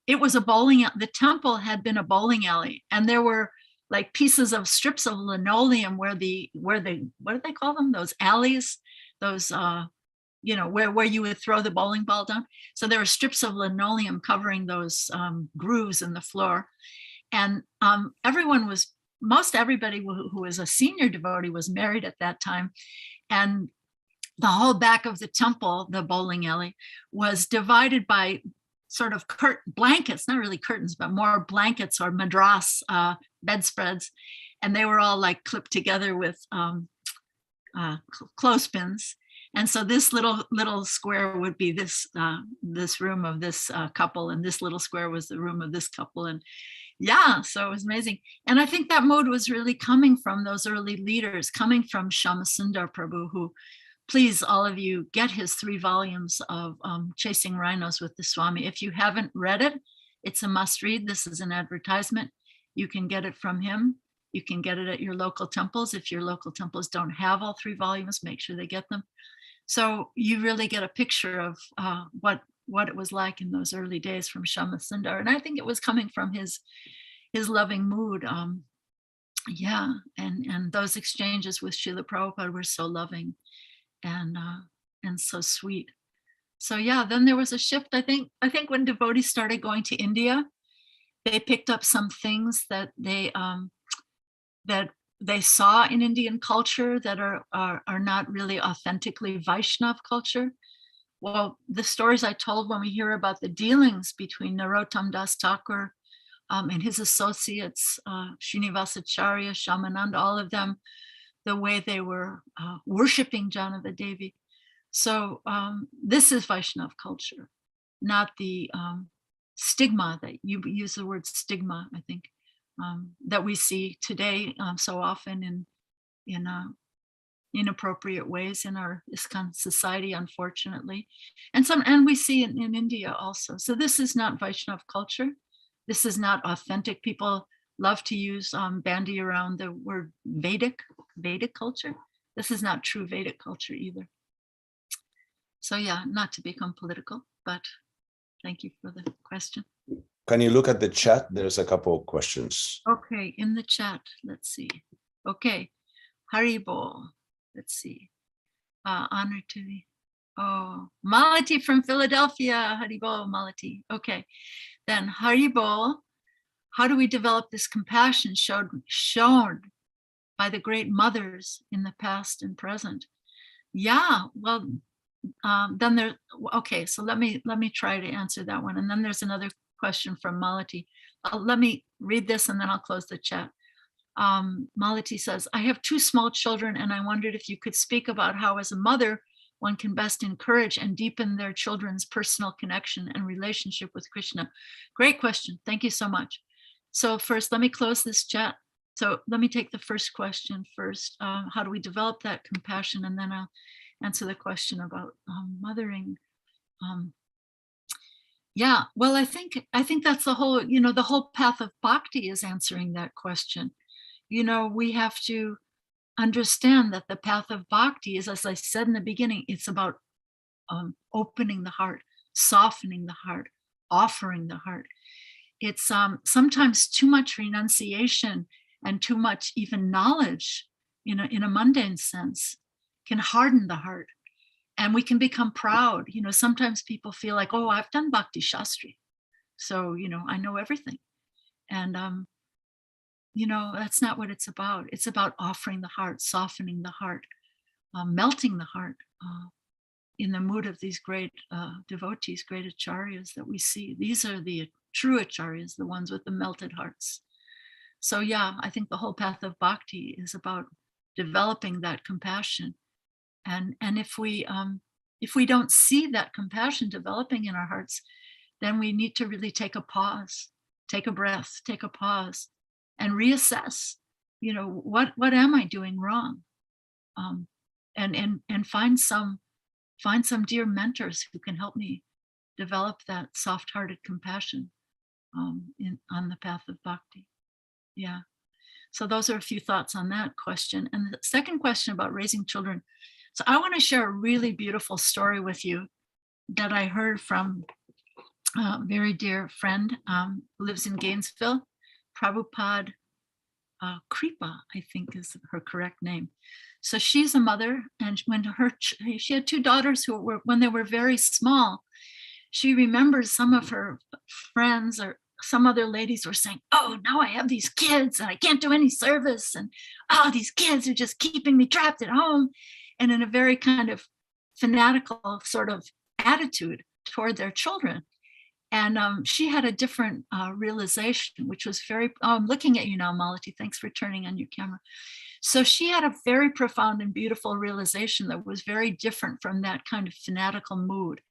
it was the temple had been a bowling alley, and there were like pieces of strips of linoleum where what do they call them? Those alleys, those where you would throw the bowling ball down. So there were strips of linoleum covering those grooves in the floor. And most everybody who was a senior devotee was married at that time. And the whole back of the temple, the bowling alley, was divided by sort of blankets, not really curtains, but more blankets or madras bedspreads. And they were all like clipped together with clothespins. And so this little square would be this room of this couple, and this little square was the room of this couple. And yeah, so it was amazing. And I think that mode was really coming from those early leaders, coming from Shyama Prabhu, who, please, all of you, get his 3 volumes of Chasing Rhinos with the Swami. If you haven't read it, it's a must read. This is an advertisement. You can get it from him. You can get it at your local temples. If your local temples don't have all 3 volumes, make sure they get them. So you really get a picture of what it was like in those early days from Shama Sundar. And I think it was coming from his loving mood. Yeah, and those exchanges with Srila Prabhupada were so loving and so sweet. So yeah, then there was a shift. I think when devotees started going to India, they picked up some things that they saw in Indian culture that are not really authentically Vaishnav culture. Well, the stories I told when we hear about the dealings between Narottam Das Thakur and his associates, Srinivasacharya, Shamananda, all of them, the way they were worshiping Janava Devi. So this is Vaishnav culture, not the stigma that you use the word stigma, I think, that we see today so often in inappropriate ways in our ISKCON society, unfortunately, and we see it in India also. So this is not Vaishnav culture. This is not authentic. People love to use bandy around the word Vedic culture. This is not true Vedic culture either. So yeah, not to become political, but thank you for the question. Can you look at the chat? There's a couple of questions. Okay, in the chat, let's see. Okay, Haribol, let's see. Honor to the, Malati from Philadelphia, Haribol, Malati. Okay, then Haribol, how do we develop this compassion shown by the great mothers in the past and present? Yeah, well, then there, okay, so let me try to answer that one. And then there's another question from Malati. Let me read this and then I'll close the chat. Malati says, I have 2 small children and I wondered if you could speak about how as a mother, one can best encourage and deepen their children's personal connection and relationship with Krishna. Great question. Thank you so much. So first, let me close this chat. So let me take the first question first. How do we develop that compassion? And then I'll answer the question about mothering. Yeah, well, I think that's the whole, the whole path of bhakti is answering that question. We have to understand that the path of bhakti is, as I said in the beginning, it's about opening the heart, softening the heart, offering the heart. It's sometimes too much renunciation and too much even knowledge in a mundane sense can harden the heart. And we can become proud. Sometimes people feel like, oh, I've done Bhakti Shastri. So, I know everything. And, that's not what it's about. It's about offering the heart, softening the heart, melting the heart in the mood of these great devotees, great acharyas that we see. These are the true acharyas, the ones with the melted hearts. So yeah, I think the whole path of bhakti is about developing that compassion. And if we don't see that compassion developing in our hearts, then we need to really take a pause, take a breath, take a pause, and reassess. What am I doing wrong? And find some dear mentors who can help me develop that soft-hearted compassion on the path of bhakti. Yeah. So those are a few thoughts on that question. And the second question about raising children. So I want to share a really beautiful story with you that I heard from a very dear friend who lives in Gainesville, Prabhupada Kripa, I think is her correct name. So she's a mother, and when she had 2 daughters who were, when they were very small, she remembers some of her friends or some other ladies were saying, oh, now I have these kids and I can't do any service. And these kids are just keeping me trapped at home. And in a very kind of fanatical sort of attitude toward their children. And she had a different realization, which was very, I'm looking at you now, Malati, thanks for turning on your camera. So she had a very profound and beautiful realization that was very different from that kind of fanatical mood.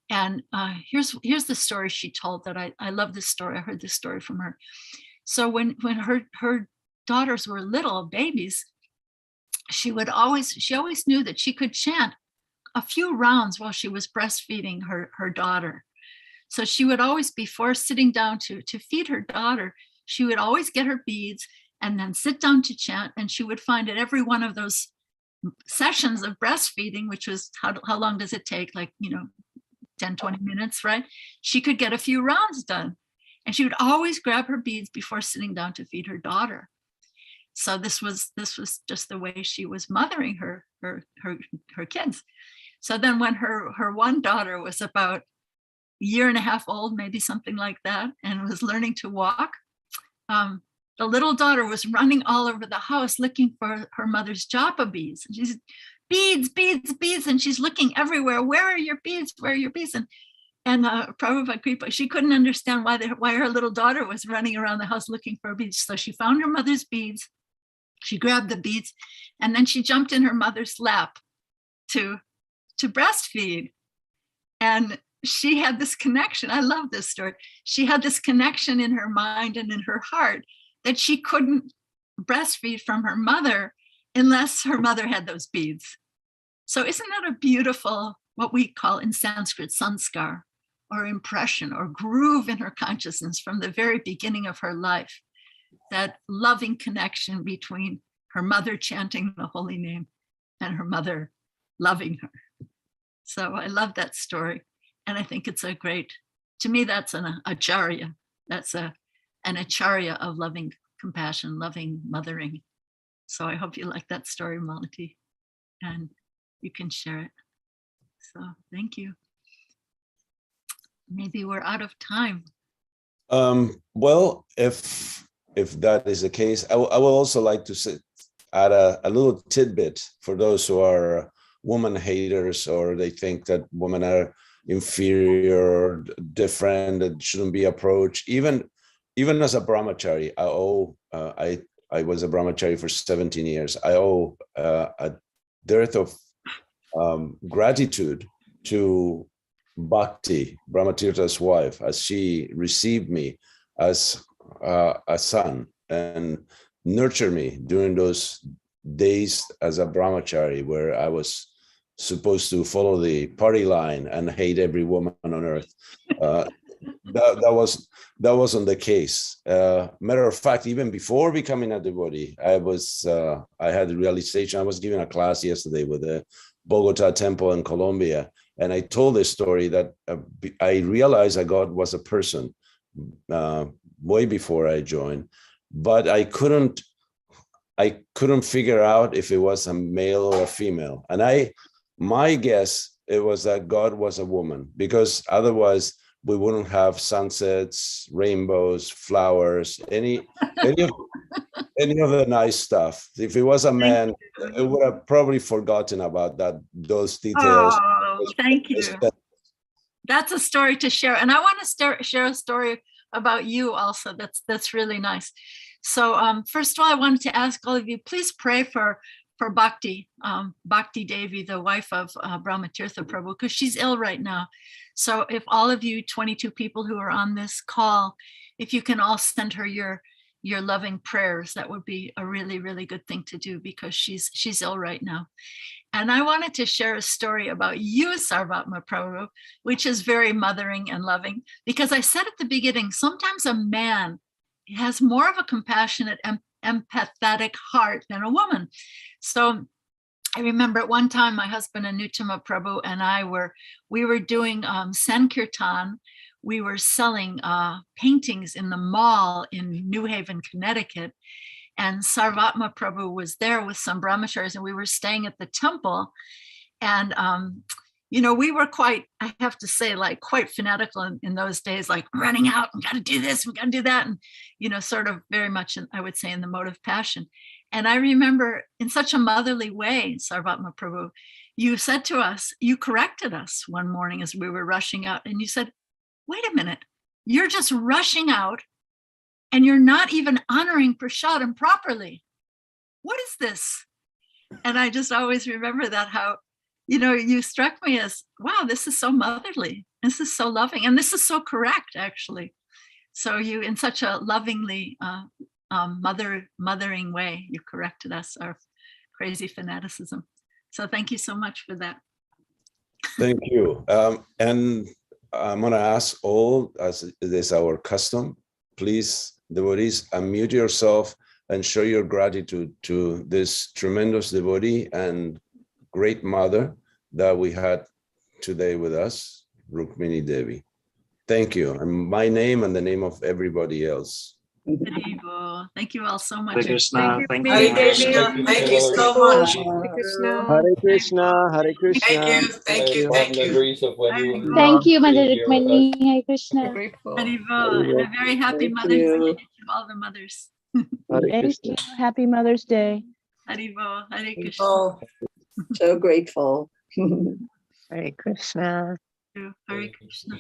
And here's the story she told that I love this story. I heard this story from her. So when her daughters were little babies, she always knew that she could chant a few rounds while she was breastfeeding her daughter. So she would always, before sitting down to feed her daughter, she would always get her beads and then sit down to chant. And she would find at every one of those sessions of breastfeeding, which was how long does it take? Like, 10, 20 minutes, right? She could get a few rounds done. And she would always grab her beads before sitting down to feed her daughter. So this was just the way she was mothering her kids. So then when her one daughter was about a year and a half old, maybe something like that, and was learning to walk, the little daughter was running all over the house looking for her mother's japa beads. And she's beads, beads, beads, and she's looking everywhere. Where are your beads? Where are your beads? And Prabhupada Kripa, she couldn't understand why her little daughter was running around the house looking for beads. So she found her mother's beads. She grabbed the beads, and then she jumped in her mother's lap to breastfeed. And she had this connection. I love this story. She had this connection in her mind and in her heart that she couldn't breastfeed from her mother unless her mother had those beads. So isn't that a beautiful, what we call in Sanskrit, sanskar, or impression, or groove in her consciousness from the very beginning of her life? That loving connection between her mother chanting the holy name and her mother loving her. So I love that story. And I think it's to me, that's an acharya. That's an acharya of loving compassion, loving mothering. So I hope you like that story, Malati, and you can share it. So thank you. Maybe we're out of time. Well, if that is the case, I will also like to add a little tidbit for those who are woman haters, or they think that women are inferior or different, that shouldn't be approached. Even as a brahmachari, I was a brahmachari for 17 years. I owe a dearth of gratitude to Bhakti, Brahmatirtha's wife, as she received me as a son and nurtured me during those days as a brahmachari, where I was supposed to follow the party line and hate every woman on earth. That wasn't the case. Matter of fact, even before becoming a devotee, I had the realization. I was giving a class yesterday with the Bogota temple in Colombia, and I told this story that I realized that God was a person way before I joined, but I couldn't figure out if it was a male or a female. And my guess, it was that God was a woman, because otherwise we wouldn't have sunsets, rainbows, flowers, any of the nice stuff. If it was a man, it would have probably forgotten about those details. Oh, thank you. That's a story to share. And I want to share a story about you also. That's really nice. So first of all, I wanted to ask all of you, please pray for Bhakti, Bhakti Devi, the wife of Brahmatirtha Prabhu, because she's ill right now. So if all of you 22 people who are on this call, if you can all send her your loving prayers, that would be a really, really good thing to do, because she's ill right now. And I wanted to share a story about you, Sarvatma Prabhu, which is very mothering and loving, because I said at the beginning, sometimes a man has more of a compassionate, empathetic heart than a woman. So I remember at one time, my husband Anutama Prabhu and I were doing Sankirtan. We were selling paintings in the mall in New Haven, Connecticut. And Sarvatma Prabhu was there with some brahmacharis, and we were staying at the temple. And, we were quite, I have to say, like quite fanatical in those days, like running out, we got to do this, we got to do that. And, sort of very much, I would say, in the mode of passion. And I remember in such a motherly way, Sarvatma Prabhu, you said to us, you corrected us one morning as we were rushing out, and you said, wait a minute, you're just rushing out and you're not even honoring prasadam properly. What is this? And I just always remember that, how, you struck me as, wow, this is so motherly. This is so loving. And this is so correct, actually. So you, in such a lovingly mothering way, you corrected us, our crazy fanaticism. So thank you so much for that. Thank you. And I'm going to ask all, as it is our custom, please, devotees, unmute yourself and show your gratitude to this tremendous devotee and great mother that we had today with us, Rukmini Devi. Thank you. And my name and the name of everybody else. Haribo. Thank you all so much. Hare Krishna. Thank you. Hare Krishna. Thank you so much. Hare Krishna. Hare Krishna, Hare Krishna. Thank you. Thank you, Mother Rukmini. Hare Krishna. Grateful. Haribo. And a very happy Thank Mother's you. Day to all the mothers. Hare Thank Krishna. you. Happy Mother's Day. Haribo. Hare Krishna. Oh, So grateful. Hare Krishna. Hare Krishna.